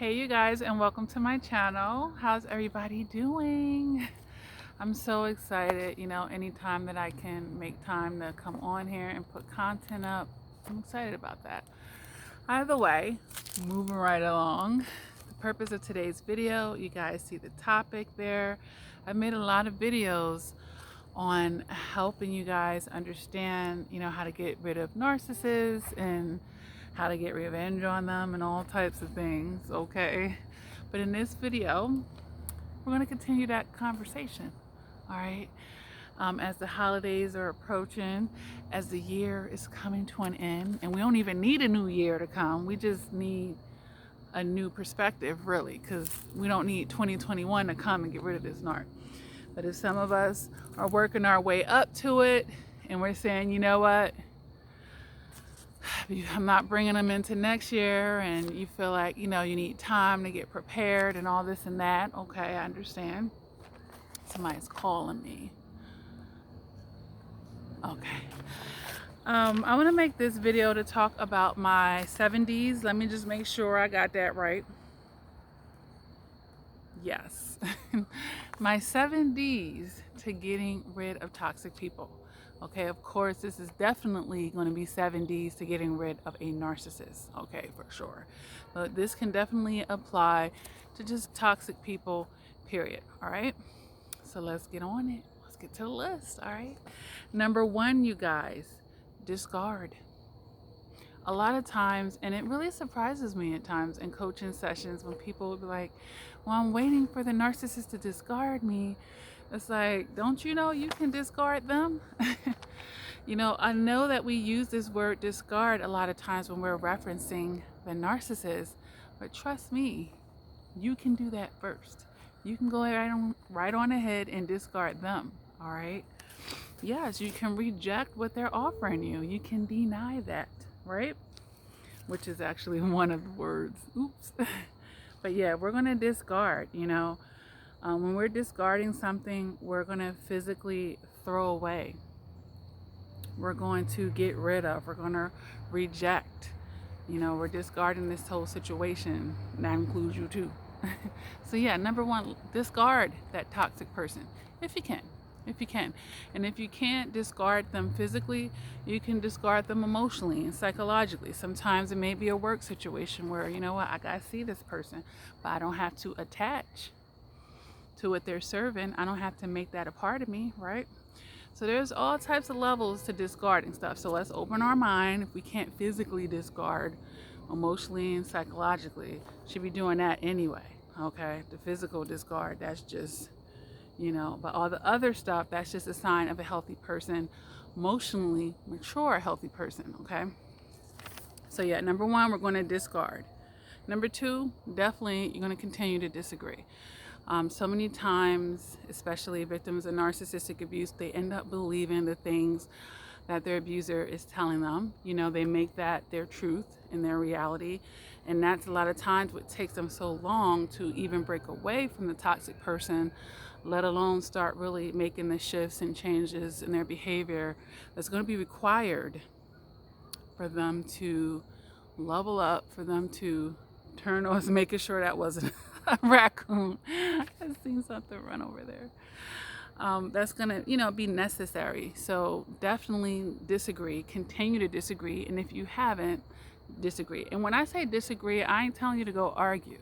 Hey you guys, and welcome to my channel. How's everybody doing? I'm so excited, anytime that I can make time to come on here and put content up, I'm excited about that. Either way, moving right along. The purpose of today's video, you guys see the topic there. I've made a lot of videos on helping you guys understand, how to get rid of narcissists and how to get revenge on them and all types of things, okay? But in this video, we're going to continue that conversation, all right? As the holidays are approaching, as the year is coming to an end, and we don't even need a new year to come, we just need a new perspective, really, because we don't need 2021 to come and get rid of this narc. But if some of us are working our way up to it and we're saying, you know what, I'm not bringing them into next year, and you feel like, you need time to get prepared and all this and that, okay, I understand. Somebody's calling me. Okay. I want to make this video to talk about my 7Ds. Let me just make sure I got that right. Yes. My 7Ds to getting rid of toxic people. Okay, of course, this is definitely going to be 7Ds to getting rid of a narcissist. Okay, for sure. But this can definitely apply to just toxic people, period. All right. So let's get on it. Let's get to the list. All right. Number one, you guys, discard. A lot of times, and it really surprises me at times in coaching sessions when people will be like, well, I'm waiting for the narcissist to discard me. It's like, don't you know you can discard them? I know that we use this word discard a lot of times when we're referencing the narcissist, but trust me, you can do that first. You can go right on ahead and discard them, all right? Yes, you can reject what they're offering you. You can deny that, right? Which is actually one of the words. Oops. But yeah, we're going to discard, when we're discarding something, we're going to physically throw away. We're going to get rid of. We're going to reject. We're discarding this whole situation. And that includes you too. So yeah, number one, discard that toxic person if you can. If you can. And if you can't discard them physically, you can discard them emotionally and psychologically. Sometimes it may be a work situation where, you know what, I gotta see this person, but I don't have to attach to what they're serving. I don't have to make that a part of me, right? So there's all types of levels to discarding stuff. So let's open our mind. If we can't physically discard, emotionally and psychologically, should be doing that anyway, okay? The physical discard, that's just, but all the other stuff, that's just a sign of a healthy person, emotionally mature, healthy person, okay? So yeah, number one, we're going to discard. Number two, definitely you're going to continue to disagree. So many times, especially victims of narcissistic abuse, they end up believing the things that their abuser is telling them. They make that their truth and their reality. And that's a lot of times what takes them so long to even break away from the toxic person, let alone start really making the shifts and changes in their behavior that's going to be required for them to level up, for them to turn on, making sure that wasn't a raccoon. I've seen something run over there. That's going to, be necessary. So definitely disagree, continue to disagree. And if you haven't, disagree. And when I say disagree, I ain't telling you to go argue.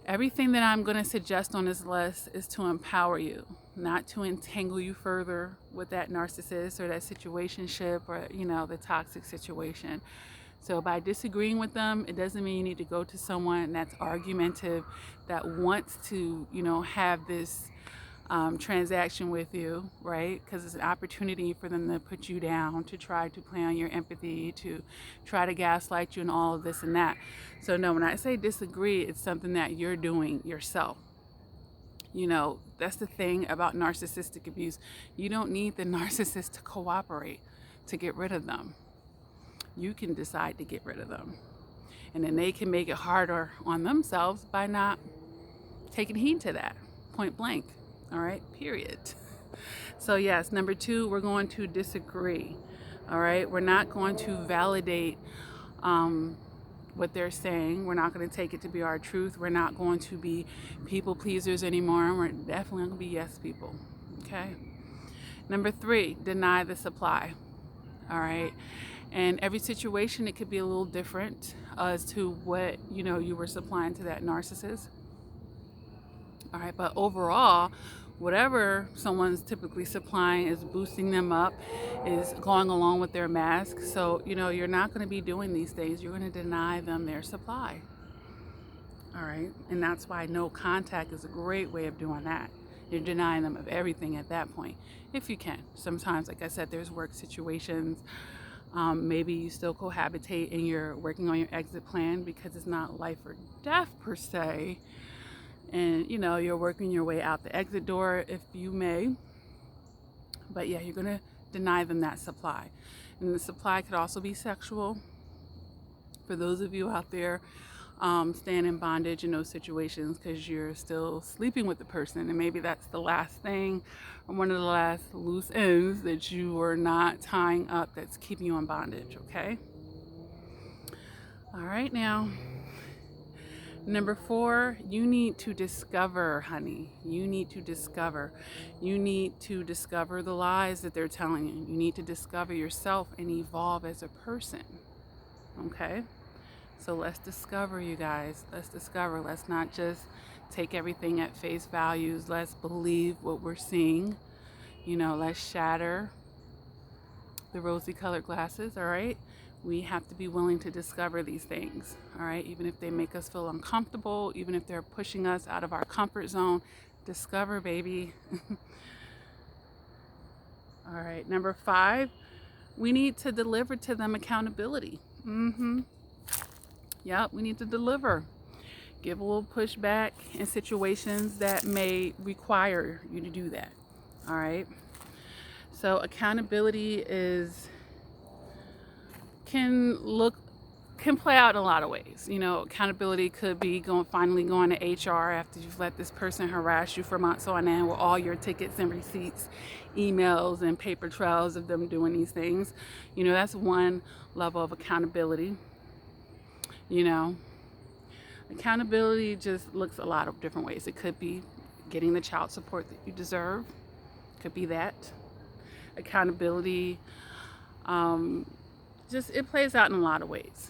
Everything that I'm going to suggest on this list is to empower you, not to entangle you further with that narcissist or that situationship or, the toxic situation. So by disagreeing with them, it doesn't mean you need to go to someone that's argumentative, that wants to, have this transaction with you, right? Because it's an opportunity for them to put you down, to try to play on your empathy, to try to gaslight you and all of this and that. So no, when I say disagree, it's something that you're doing yourself. That's the thing about narcissistic abuse. You don't need the narcissist to cooperate to get rid of them. You can decide to get rid of them. And then they can make it harder on themselves by not taking heed to that, point blank. All right, period. So yes, number two, we're going to disagree. All right, we're not going to validate what they're saying. We're not going to take it to be our truth. We're not going to be people pleasers anymore. We're definitely going to be yes people. Okay. Number 3, deny the supply. All right. And every situation, it could be a little different as to what, you were supplying to that narcissist. All right. But overall, whatever someone's typically supplying is boosting them up, is going along with their mask. So, you're not going to be doing these things. You're going to deny them their supply. All right. And that's why no contact is a great way of doing that. You're denying them of everything at that point, if you can. Sometimes, like I said, there's work situations. Maybe you still cohabitate and you're working on your exit plan because it's not life or death per se. And, you're working your way out the exit door, if you may. But yeah, you're going to deny them that supply. And the supply could also be sexual. For those of you out there staying in bondage in those situations because you're still sleeping with the person, and maybe that's the last thing or one of the last loose ends that you are not tying up that's keeping you in bondage. Okay. All right. Now, number 4, you need to discover, honey. You need to discover. You need to discover the lies that they're telling you. You need to discover yourself and evolve as a person. Okay. So let's discover, you guys. Let's discover. Let's not just take everything at face values. Let's believe what we're seeing. Let's shatter the rosy colored glasses, all right? We have to be willing to discover these things, all right? Even if they make us feel uncomfortable, even if they're pushing us out of our comfort zone, discover, baby. All right, number 5, we need to deliver to them accountability. Yep, we need to deliver. Give a little pushback in situations that may require you to do that. All right. So accountability can play out in a lot of ways. Accountability could be finally going to HR after you've let this person harass you for months on end with all your tickets and receipts, emails and paper trails of them doing these things. That's one level of accountability. Accountability just looks a lot of different ways. It could be getting the child support that you deserve. Could be that. Accountability, it plays out in a lot of ways.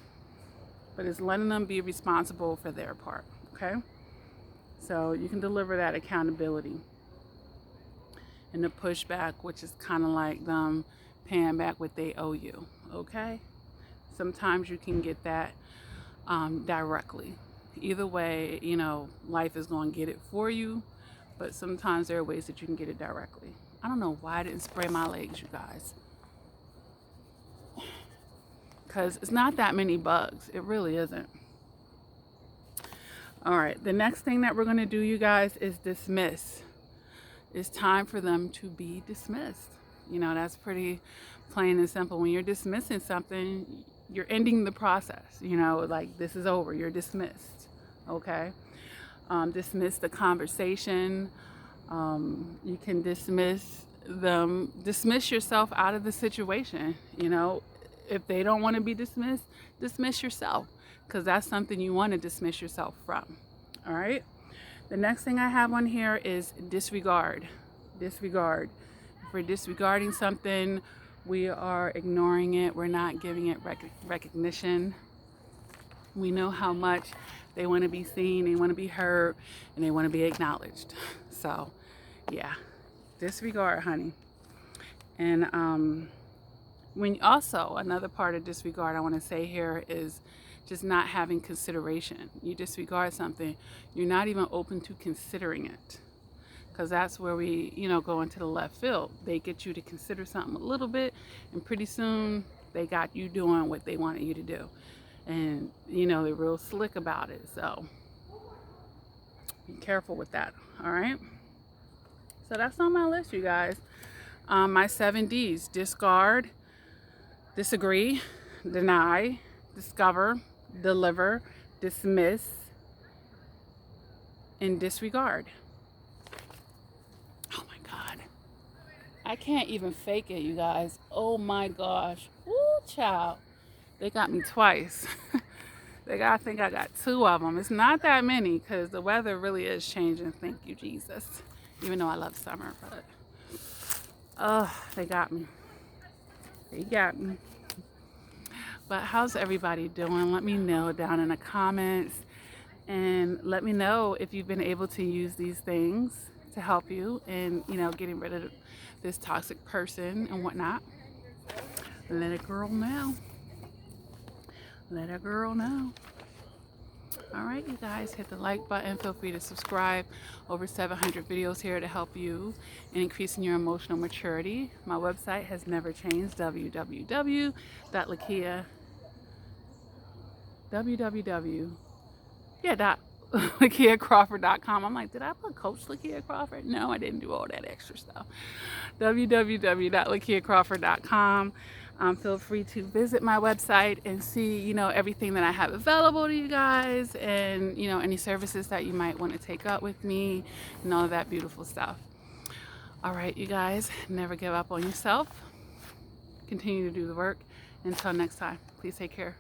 But it's letting them be responsible for their part, okay? So you can deliver that accountability. And the pushback, which is kind of like them paying back what they owe you, okay? Sometimes you can get that directly. Either way, life is going to get it for you, but sometimes there are ways that you can get it directly. I don't know why I didn't spray my legs, you guys. Because it's not that many bugs. It really isn't. All right, the next thing that we're going to do, you guys, is dismiss. It's time for them to be dismissed. That's pretty plain and simple. When you're dismissing something, you're ending the process. Like, this is over. You're dismissed. Okay? Dismiss the conversation. You can dismiss them. Dismiss yourself out of the situation. If they don't want to be dismissed, dismiss yourself, because that's something you want to dismiss yourself from. All right? The next thing I have on here is disregard. Disregard. If we're disregarding something, we are ignoring it. We're not giving it recognition. We know how much they want to be seen, they want to be heard, and they want to be acknowledged. So, yeah, disregard, honey. And another part of disregard I want to say here is just not having consideration. You disregard something, you're not even open to considering it. Because that's where we, go into the left field. They get you to consider something a little bit, and pretty soon they got you doing what they wanted you to do. And, they're real slick about it. So be careful with that. All right. So that's on my list, you guys. My 7 Ds: discard, disagree, deny, discover, deliver, dismiss, and disregard. Oh my God. I can't even fake it, you guys. Oh my gosh. Ooh, child. They got me twice. I think I got 2 of them. It's not that many because the weather really is changing. Thank you, Jesus. Even though I love summer, but they got me. They got me. But how's everybody doing? Let me know down in the comments, and let me know if you've been able to use these things to help you in, getting rid of this toxic person and whatnot. Let a girl know. Let a girl know. All right, you guys, hit the like button. Feel free to subscribe. Over 700 videos here to help you in increasing your emotional maturity. My website has never changed. LakiaCrawford.com. I'm like, did I put Coach Lakia Crawford? No, I didn't do all that extra stuff. www.LakiaCrawford.com. Feel free to visit my website and see, everything that I have available to you guys, and, any services that you might want to take up with me and all of that beautiful stuff. All right, you guys, never give up on yourself. Continue to do the work. Until next time, please take care.